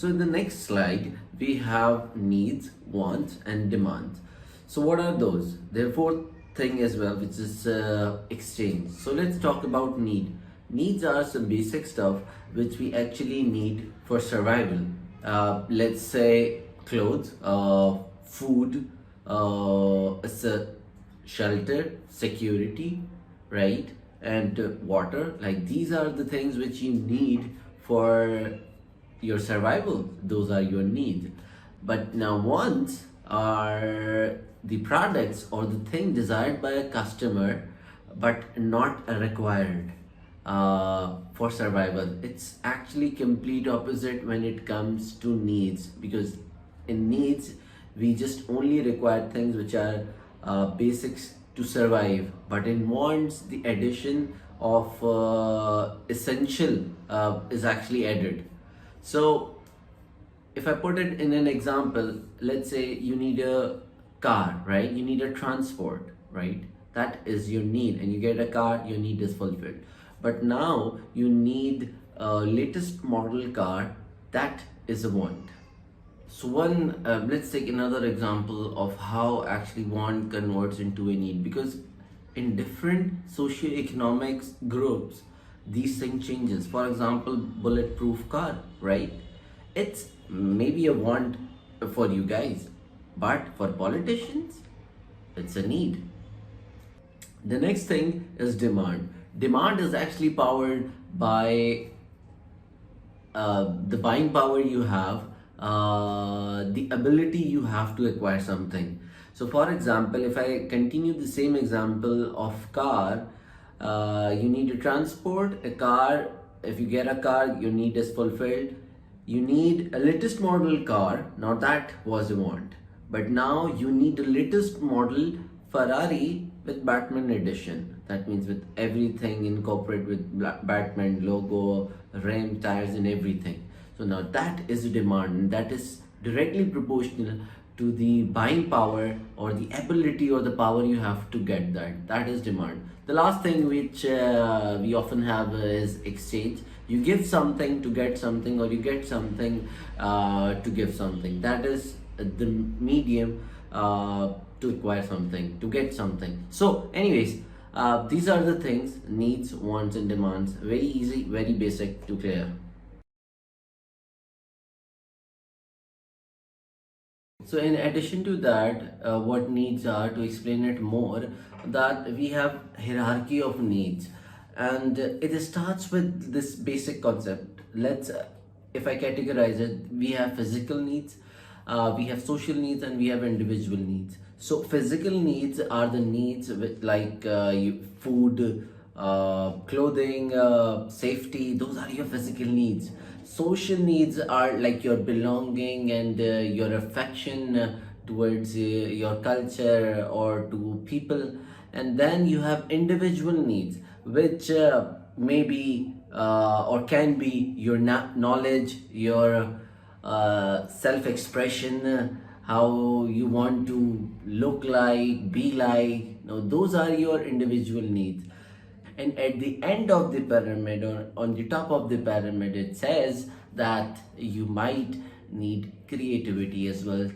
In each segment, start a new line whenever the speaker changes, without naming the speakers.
So in the next slide, we have needs, wants, and demands. So what are those? There are four thing as well, which is exchange. So let's talk about need. Needs are some basic stuff which we actually need for survival. Let's say clothes, food, it's a shelter, security, right? And water. Like these are the things which you need for your survival. Those are your needs. But now wants are the products or the thing desired by a customer but not required for survival. It's actually complete opposite when it comes to needs, because in needs we just only require things which are basics to survive, but in wants the addition of essential is actually added. So if I put it in an example, let's say you need a car, right? You need a transport, right? That is your need, and you get a car, your need is fulfilled. But now you need a latest model car, that is a want. So let's take another example of how actually want converts into a need, because in different socioeconomics groups, these things changes. For example, bulletproof car, right? It's maybe a want for you guys, but for politicians, it's a need. The next thing is demand. Demand is actually powered by the buying power you have, the ability you have to acquire something. So, for example, if I continue the same example of car, you need to transport a car. If you get a car, your need is fulfilled. You need a latest model car. Now that was a want, but now you need the latest model Ferrari with Batman edition. That means with everything incorporated with Batman logo, rim, tires, and everything. So now that is a demand, and that is directly proportional to the buying power or the ability or the power you have to get that. That is demand. The last thing which we often have is exchange. You give something to get something, or you get something to give something. That is the medium to acquire something, to get something. So, anyways, these are the things: needs, wants, and demands. Very easy, very basic to clear. So in addition to that, what needs are, to explain it more, that we have hierarchy of needs, and it starts with this basic concept. If I categorize it, we have physical needs, we have social needs, and we have individual needs. So physical needs are the needs with like food, clothing, safety. Those are your physical needs. Social needs are like your belonging and your affection towards your culture or to people. And then you have individual needs, which maybe or can be your knowledge, your self-expression, how you want to look like, be like. Now, those are your individual needs. And at the end of the pyramid, or on the top of the pyramid, it says that you might need creativity as well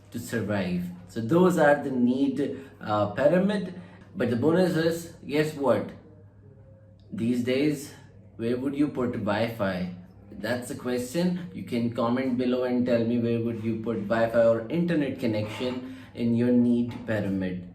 to survive. So those are the need pyramid. But the bonus is, guess what? These days, where would you put Wi-Fi? That's the question. You can comment below and tell me where would you put Wi-Fi or internet connection in your need pyramid.